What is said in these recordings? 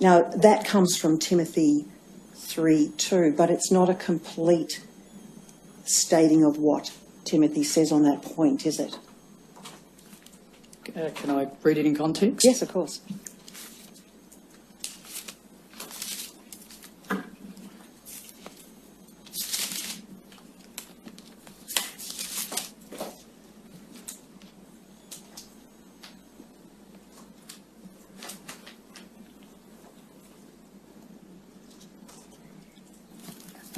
Now, that comes from Timothy 3:2, but it's not a complete stating of what Timothy says on that point, is it? Can I read it in context? Yes, of course.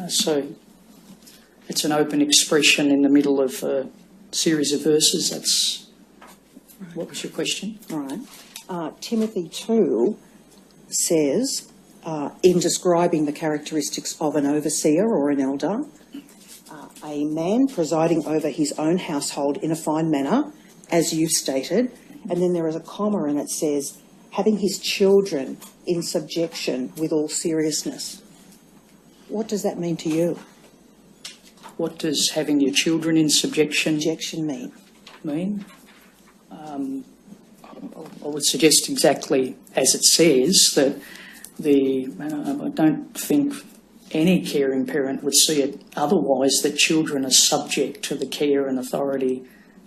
So it's an open expression in the middle of a series of verses. That's what was your question? All right. Timothy 2 says, in describing the characteristics of an overseer or an elder, a man presiding over his own household in a fine manner, as you've stated, and then there is a comma and it says, having his children in subjection with all seriousness. What does that mean to you? What does having your children in subjection mean? I would suggest exactly as it says, that I don't think any caring parent would see it otherwise, that children are subject to the care and authority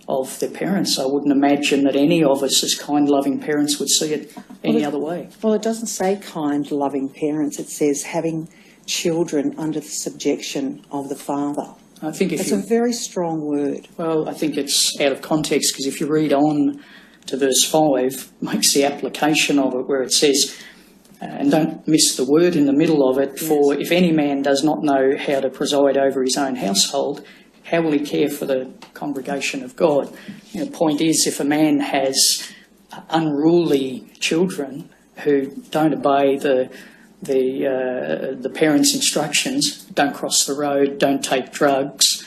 of their parents. I wouldn't imagine that any of us as kind, loving parents would see it any other way. Well, it doesn't say kind, loving parents. It says having children under the subjection of the father. I think it's a very strong word. Well, I think it's out of context, because if you read on to verse 5, makes the application of it where it says, and don't miss the word in the middle of it, for if any man does not know how to preside over his own household, how will he care for the congregation of God? The point is, if a man has unruly children who don't obey the parents' instructions, don't cross the road, don't take drugs,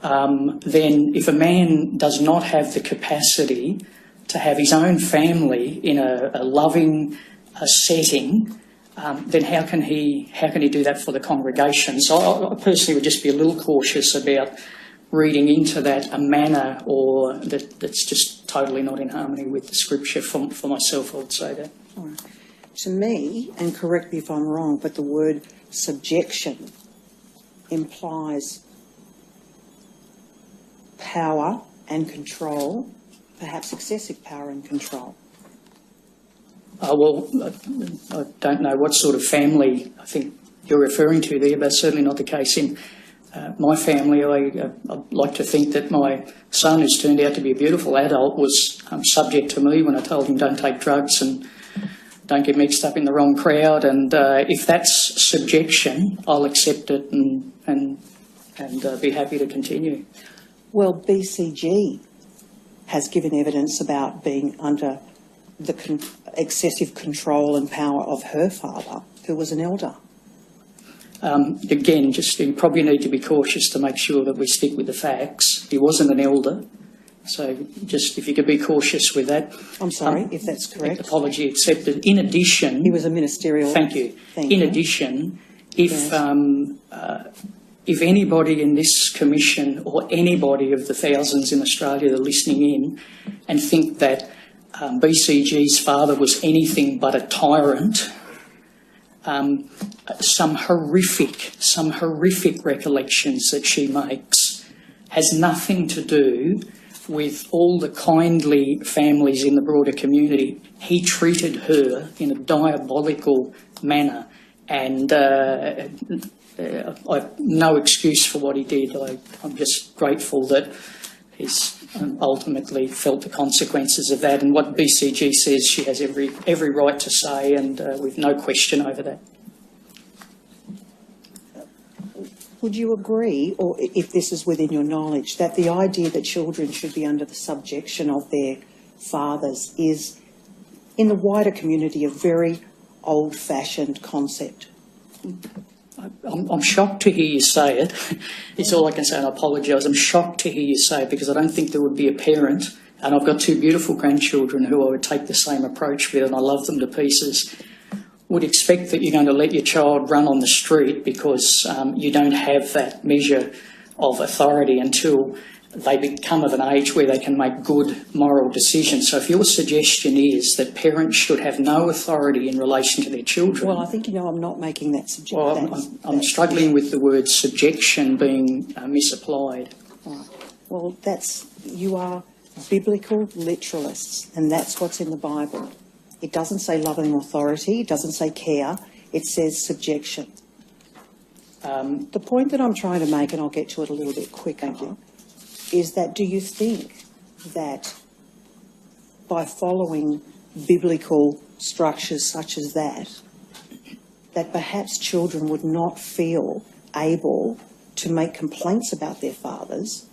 then if a man does not have the capacity to have his own family in a loving setting, then how can he do that for the congregation? So I personally would just be a little cautious about reading into that a manner or that's just totally not in harmony with the scripture. For myself, I would say that. All right. To me, and correct me if I'm wrong, but the word subjection implies power and control, perhaps excessive power and control. Well, I don't know what sort of family I think you're referring to there, but certainly not the case in my family. I like to think that my son, who's turned out to be a beautiful adult, was subject to me when I told him don't take drugs and don't get mixed up in the wrong crowd. And if that's subjection, I'll accept it and be happy to continue. Well, BCG has given evidence about being under the excessive control and power of her father, who was an elder. Again, just you probably need to be cautious to make sure that we stick with the facts. He wasn't an elder, so just if you could be cautious with that. I'm sorry, if that's correct. Apology accepted. In addition... He was a ministerial... Thank you. In addition, if anybody in this commission or anybody of the thousands in Australia that are listening in and think that BCG's father was anything but a tyrant, some horrific recollections that she makes has nothing to do with all the kindly families in the broader community. He treated her in a diabolical manner, and I've no excuse for what he did. I'm just grateful that he's ultimately felt the consequences of that, and what BCG says she has every right to say, and we've no question over that. Would you agree, or if this is within your knowledge, that the idea that children should be under the subjection of their fathers is, in the wider community, a very old-fashioned concept? I'm shocked to hear you say it. It's all I can say, and I apologise. I'm shocked to hear you say it, because I don't think there would be a parent, and I've got two beautiful grandchildren who I would take the same approach with, and I love them to pieces, would expect that you're going to let your child run on the street because you don't have that measure of authority until they become of an age where they can make good moral decisions. So if your suggestion is that parents should have no authority in relation to their children... Well, I think, I'm not making that suggestion. Well, I'm struggling with the word subjection being misapplied. Right. Well, you are biblical literalists, and that's what's in the Bible. It doesn't say loving authority, it doesn't say care, it says subjection. The point that I'm trying to make, and I'll get to it a little bit quicker, is that do you think that by following biblical structures such as that perhaps children would not feel able to make complaints about their fathers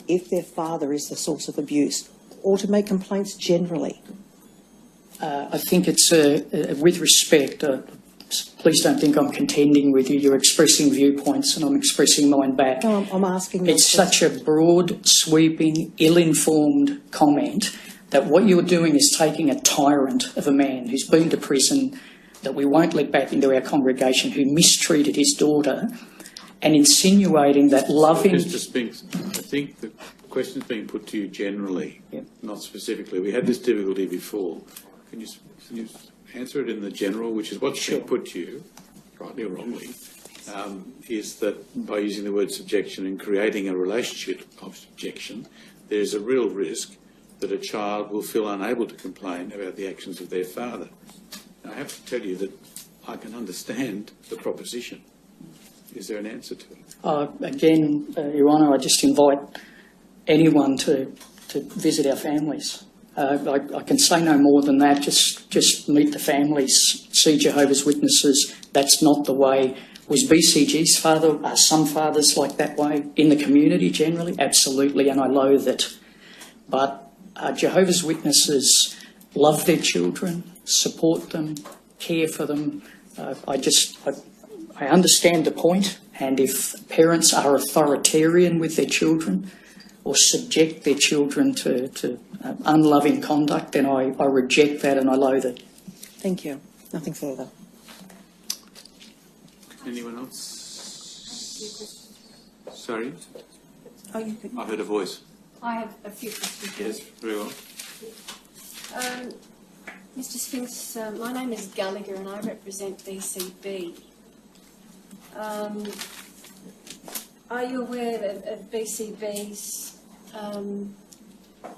if their father is the source of abuse, or to make complaints generally? I think it's, with respect, please don't think I'm contending with you. You're expressing viewpoints and I'm expressing mine back. No, I'm asking... It's such a broad, sweeping, ill-informed comment that what you're doing is taking a tyrant of a man who's been to prison, that we won't let back into our congregation, who mistreated his daughter, and insinuating that loving... Mr. Spinks, I think the question's being put to you generally, not specifically. We had this difficulty before. Can you answer it in the general, which is what's being put to you, rightly or wrongly, is that by using the word subjection and creating a relationship of subjection, there's a real risk that a child will feel unable to complain about the actions of their father. Now, I have to tell you that I can understand the proposition. Is there an answer to it? Again, Your Honour, I just invite anyone to visit our families. I can say no more than that. Just meet the families, see Jehovah's Witnesses. That's not the way. Was BCG's father, are some fathers like that way in the community generally? Absolutely, and I loathe it. But Jehovah's Witnesses love their children, support them, care for them. I understand the point, and if parents are authoritarian with their children or subject their children to unloving conduct, then I reject that and I loathe it. Thank you. Nothing further. Anyone else? Sorry? Oh, you could. I heard a voice. I have a few questions. Yes, very well. Mr. Spinks, my name is Gallagher and I represent BCB. Are you aware of BCB's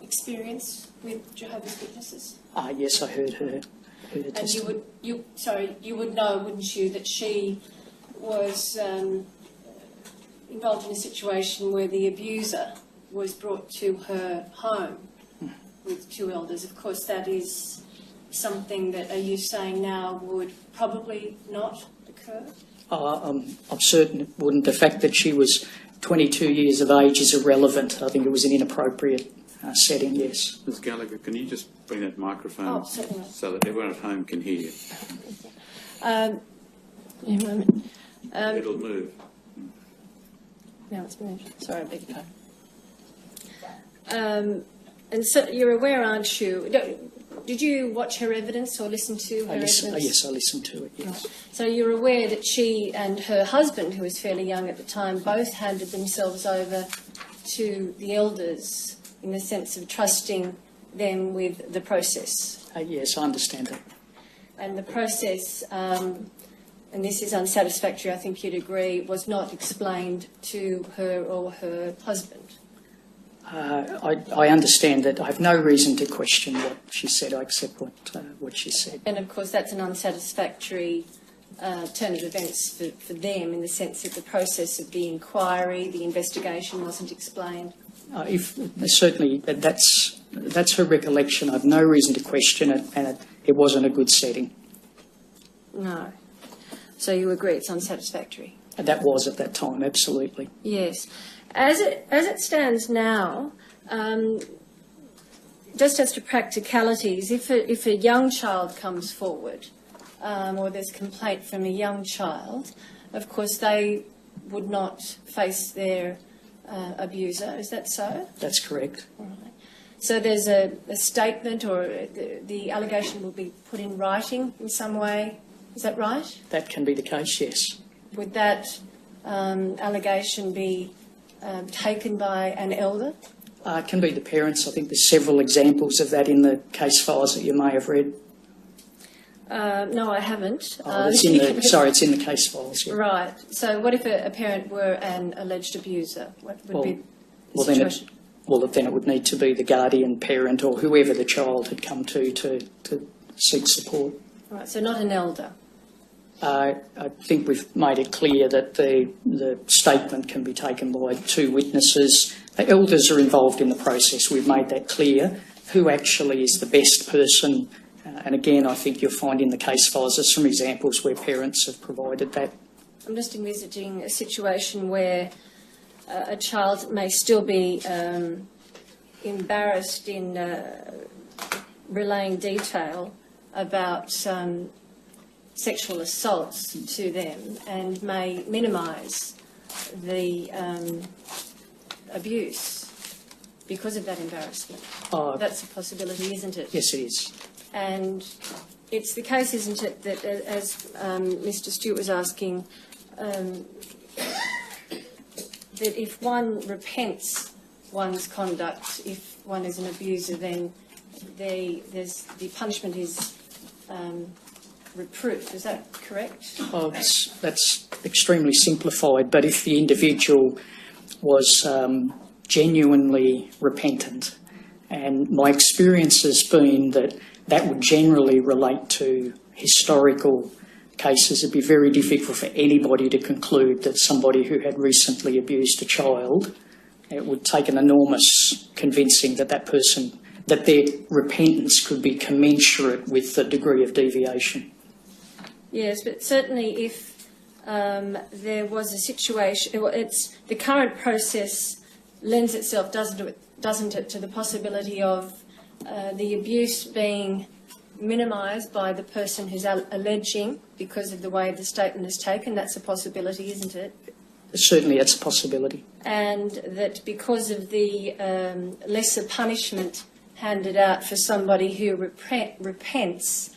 experience with Jehovah's Witnesses? Yes, I heard her And testimony. you would know, wouldn't you, that she was involved in a situation where the abuser was brought to her home with two elders. Of course, that is something that, are you saying now, would probably not occur? I'm certain it wouldn't. The fact that she was 22 years of age is irrelevant. I think it was an inappropriate setting, yes. Ms. Gallagher, can you just bring that microphone so that everyone at home can hear you? A moment. It'll move. Now it's moved. Sorry, I beg your pardon. And so you're aware, aren't you? Did you watch her evidence or listen to her evidence? Yes, I listened to it, yes. Right. So you're aware that she and her husband, who was fairly young at the time, both handed themselves over to the elders in the sense of trusting them with the process? Yes, I understand that. And the process, and this is unsatisfactory, I think you'd agree, was not explained to her or her husband. I understand that. I have no reason to question what she said. I accept what she said. And of course that's an unsatisfactory turn of events for them, in the sense that the process of the inquiry, the investigation wasn't explained. Certainly that's her recollection. I have no reason to question it, and it wasn't a good setting. No. So you agree it's unsatisfactory? That was at that time, absolutely. Yes. As it stands now, just as to practicalities, if a young child comes forward, or there's complaint from a young child, of course they would not face their abuser. Is that so? That's correct. All right. So there's a statement, or the allegation will be put in writing in some way. Is that right? That can be the case, yes. Would that allegation be taken by an elder? It can be the parents. I think there's several examples of that in the case files that you may have read. No, I haven't. It's in the case files. Yeah. Right. So what if a parent were an alleged abuser? What would be the situation? Then it would need to be the guardian parent or whoever the child had come to seek support. Right, so not an elder. I think we've made it clear that the statement can be taken by two witnesses. The elders are involved in the process. We've made that clear. Who actually is the best person? And again, I think you'll find in the case files there's some examples where parents have provided that. I'm just envisaging a situation where a child may still be embarrassed in relaying detail about sexual assaults to them and may minimise the abuse because of that embarrassment. That's a possibility, isn't it? Yes, it is. And it's the case, isn't it, that as Mr. Stewart was asking, that if one repents one's conduct, if one is an abuser, then the punishment is reproof. Is that correct? Oh, that's extremely simplified, but if the individual was genuinely repentant, and my experience has been that that would generally relate to historical cases. It'd be very difficult for anybody to conclude that somebody who had recently abused a child, it would take an enormous convincing that that their repentance could be commensurate with the degree of deviation. Yes, but certainly if there was a situation, the current process lends itself, doesn't it, to the possibility of the abuse being minimised by the person who's alleging because of the way the statement is taken. That's a possibility, isn't it? Certainly, it's a possibility. And that because of the lesser punishment handed out for somebody who repents,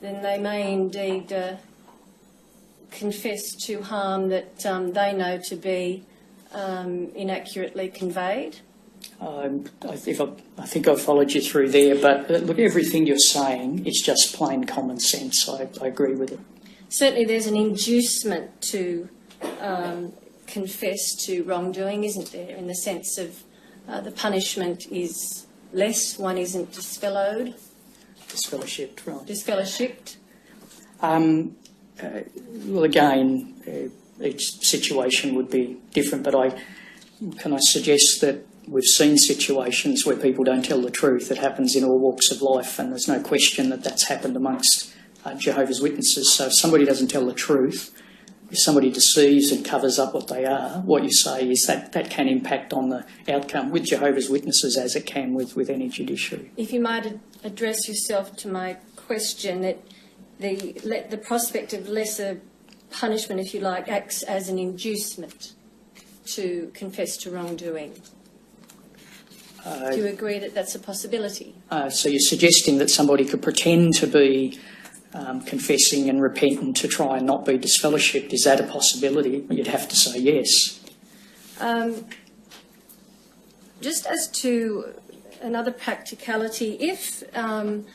then they may indeed confess to harm that they know to be inaccurately conveyed. I think I've followed you through there, but look, everything you're saying is just plain common sense. I agree with it. Certainly there's an inducement to confess to wrongdoing, isn't there, in the sense of the punishment is less, one isn't disfellowed. Disfellowshipped, right. Disfellowshipped. Well, again, each situation would be different, but can I suggest that we've seen situations where people don't tell the truth. It happens in all walks of life, and there's no question that that's happened amongst Jehovah's Witnesses. So if somebody doesn't tell the truth, if somebody deceives and covers up what they are, what you say is that can impact on the outcome with Jehovah's Witnesses as it can with any judiciary. If you might address yourself to my question, that the prospect of lesser punishment, if you like, acts as an inducement to confess to wrongdoing. Do you agree that that's a possibility? So you're suggesting that somebody could pretend to be confessing and repentant to try and not be disfellowshipped. Is that a possibility? You'd have to say yes. Just as to another practicality, if an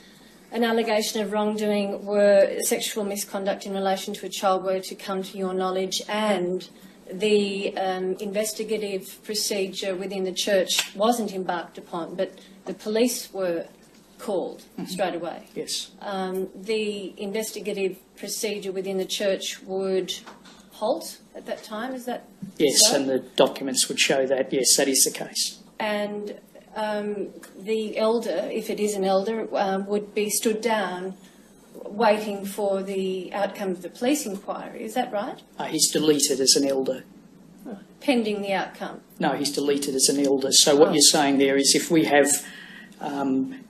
allegation of wrongdoing were sexual misconduct in relation to a child were to come to your knowledge and the investigative procedure within the church wasn't embarked upon, but the police were called straight away. Yes. The investigative procedure within the church would halt at that time, is that yes, so? And the documents would show that, yes, that is the case. And the elder, if it is an elder, would be stood down waiting for the outcome of the police inquiry, is that right? He's deleted as an elder. Pending the outcome? No, he's deleted as an elder. So what you're saying there is if we have an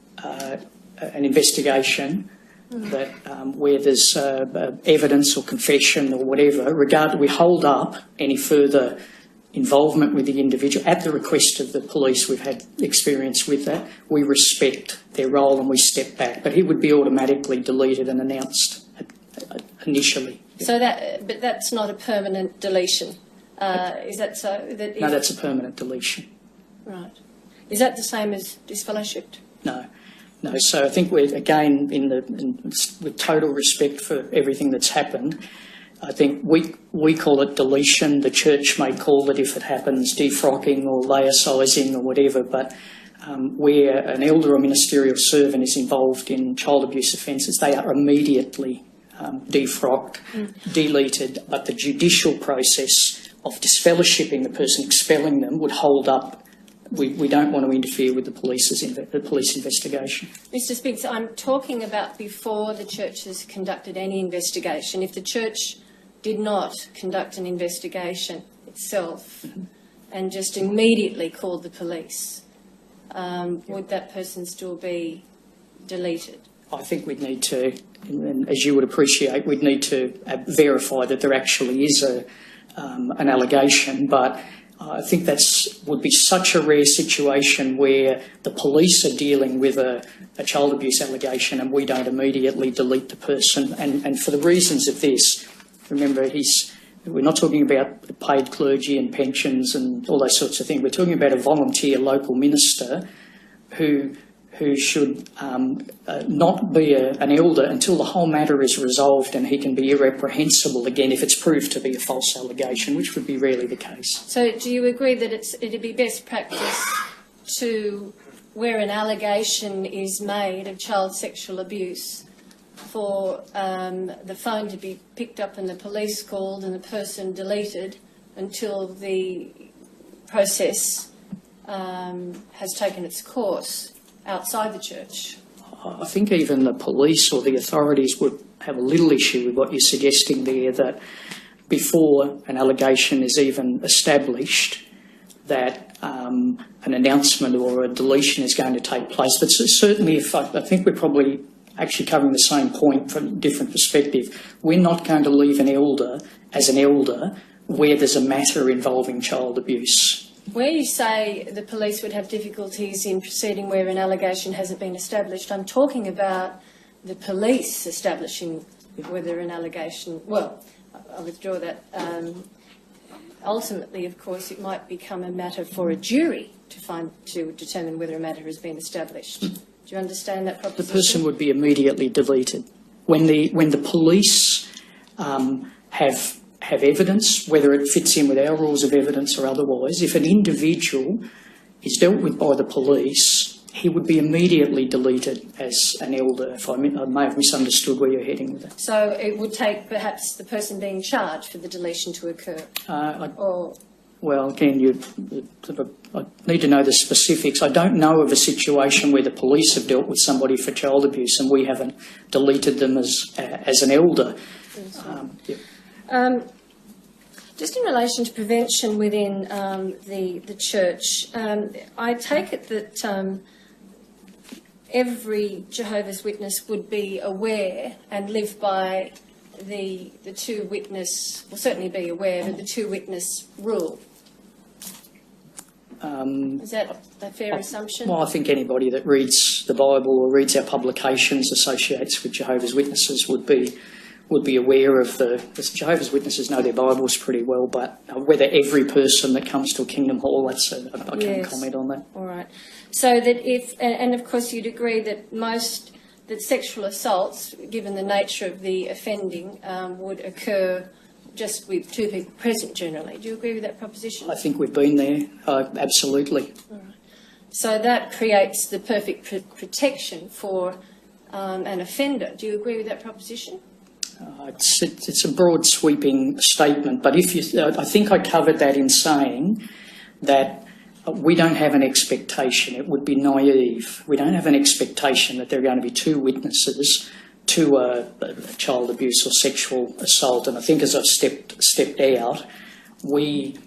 investigation that where there's evidence or confession or whatever, we hold up any further involvement with the individual at the request of the police. We've had experience with that. We respect their role and we step back, but he would be automatically deleted and announced initially. So but that's not a permanent deletion. Is that so? That No, that's a permanent deletion. right. Is that the same as disfellowshipped? No. No, so I think we're, again, with total respect for everything that's happened, I think we call it deletion. The church may call it, if it happens, defrocking or laicizing or whatever, but where an elder or ministerial servant is involved in child abuse offences, they are immediately defrocked, deleted, but the judicial process of disfellowshipping the person, expelling them, would hold up. We don't want to interfere with the police investigation. Mr. Speaks, I'm talking about before the church has conducted any investigation. If the church did not conduct an investigation itself and just immediately called the police, would that person still be deleted? I think we'd need to, and as you would appreciate, we'd need to verify that there actually is an allegation, but I think would be such a rare situation where the police are dealing with a child abuse allegation and we don't immediately delete the person. And for the reasons of this, remember, we're not talking about paid clergy and pensions and all those sorts of things. We're talking about a volunteer local minister who should not be an elder until the whole matter is resolved and he can be irreprehensible again if it's proved to be a false allegation, which would be rarely the case. So do you agree that it'd be best practice to, where an allegation is made of child sexual abuse, for the phone to be picked up and the police called and the person deleted until the process has taken its course outside the church? I think even the police or the authorities would have a little issue with what you're suggesting there, that before an allegation is even established, that an announcement or a deletion is going to take place. But certainly, I think we're probably actually covering the same point from a different perspective. We're not going to leave an elder as an elder where there's a matter involving child abuse. Where you say the police would have difficulties in proceeding where an allegation hasn't been established, I'm talking about the police establishing whether an allegation, well, I withdraw that. Ultimately, of course, it might become a matter for a jury to determine whether a matter has been established. Do you understand that proposition? The person would be immediately deleted. When the police have evidence, whether it fits in with our rules of evidence or otherwise, if an individual is dealt with by the police, he would be immediately deleted as an elder. I may have misunderstood where you're heading with that. So it would take perhaps the person being charged for the deletion to occur? Well, again, I need to know the specifics. I don't know of a situation where the police have dealt with somebody for child abuse and we haven't deleted them as an elder. Just in relation to prevention within the church, I take it that every Jehovah's Witness would be aware and live by the two witness, will certainly be aware of the two witness rule. Is that a fair assumption? Well, I think anybody that reads the Bible or reads our publications, associates with Jehovah's Witnesses, would be aware of the Jehovah's Witnesses know their Bibles pretty well, but whether every person that comes to a Kingdom Hall, I can't comment on that. All right. So that if, and of course you'd agree that that sexual assaults, given the nature of the offending, would occur just with two people present generally. Do you agree with that proposition? I think we've been there, absolutely. All right. So that creates the perfect protection for an offender. Do you agree with that proposition? It's a broad sweeping statement, but I think I covered that in saying that we don't have an expectation. It would be naive. We don't have an expectation that there are going to be two witnesses to a child abuse or sexual assault. And I think as I've stepped out, we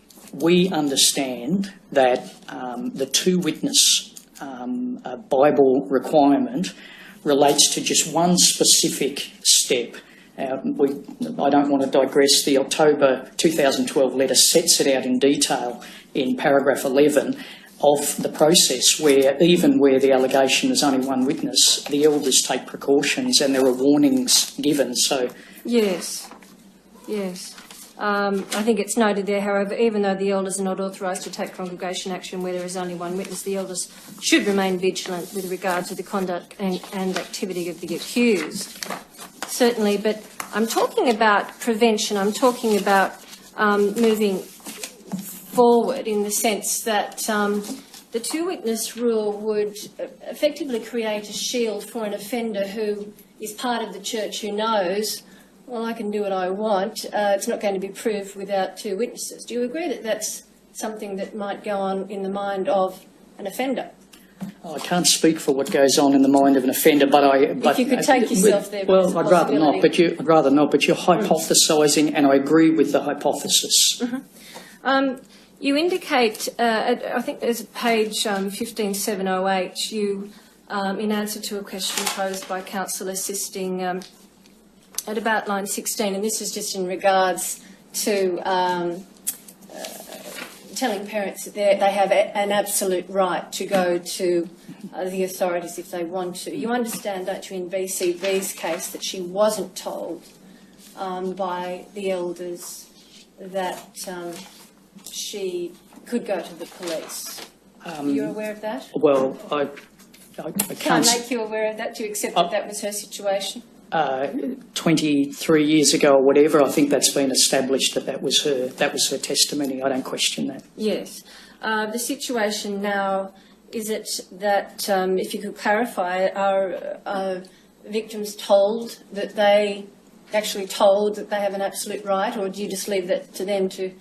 understand that the two witness Bible requirement relates to just one specific step. I don't want to digress. The October 2012 letter sets it out in detail in paragraph 11 of the process, where even where the allegation is only one witness, the elders take precautions and there are warnings given. So yes. I think it's noted there, however, even though the elders are not authorised to take congregation action where there is only one witness, the elders should remain vigilant with regard to the conduct and activity of the accused. Certainly, but I'm talking about prevention. I'm talking about moving forward in the sense that the two-witness rule would effectively create a shield for an offender who is part of the church who knows, well, I can do what I want. It's not going to be proved without two witnesses. Do you agree that that's something that might go on in the mind of an offender? I can't speak for what goes on in the mind of an offender, but if you could take yourself there. Well, I'd rather not. But you're hypothesising, and I agree with the hypothesis. Mm-hmm. You indicate, I think there's a page 15708. You, in answer to a question posed by counsel assisting. At about line 16, and this is just in regards to telling parents that they have an absolute right to go to the authorities if they want to. You understand, don't you, in VCV's case, that she wasn't told by the elders that she could go to the police. Are you aware of that? Well, I Can I make you aware of that? Do you accept that that was her situation? 23 years ago or whatever, I think that's been established that was her testimony. I don't question that. Yes. The situation now, is it that, if you could clarify, are victims told that they have an absolute right, or do you just leave that to them to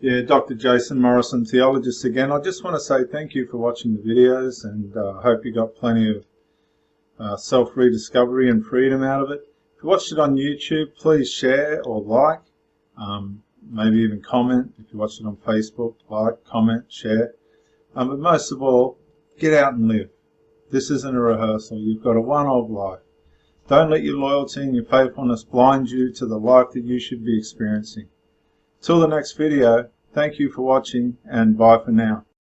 Yeah, Dr. Jason Morrison, theologist again. I just want to say thank you for watching the videos, and I hope you got plenty of self-rediscovery and freedom out of it. If you watched it on YouTube, please share or like, maybe even comment. If you watched it on Facebook, like, comment, share. But most of all, get out and live. This isn't a rehearsal. You've got a one-off life. Don't let your loyalty and your faithfulness blind you to the life that you should be experiencing. Till the next video, thank you for watching, and bye for now.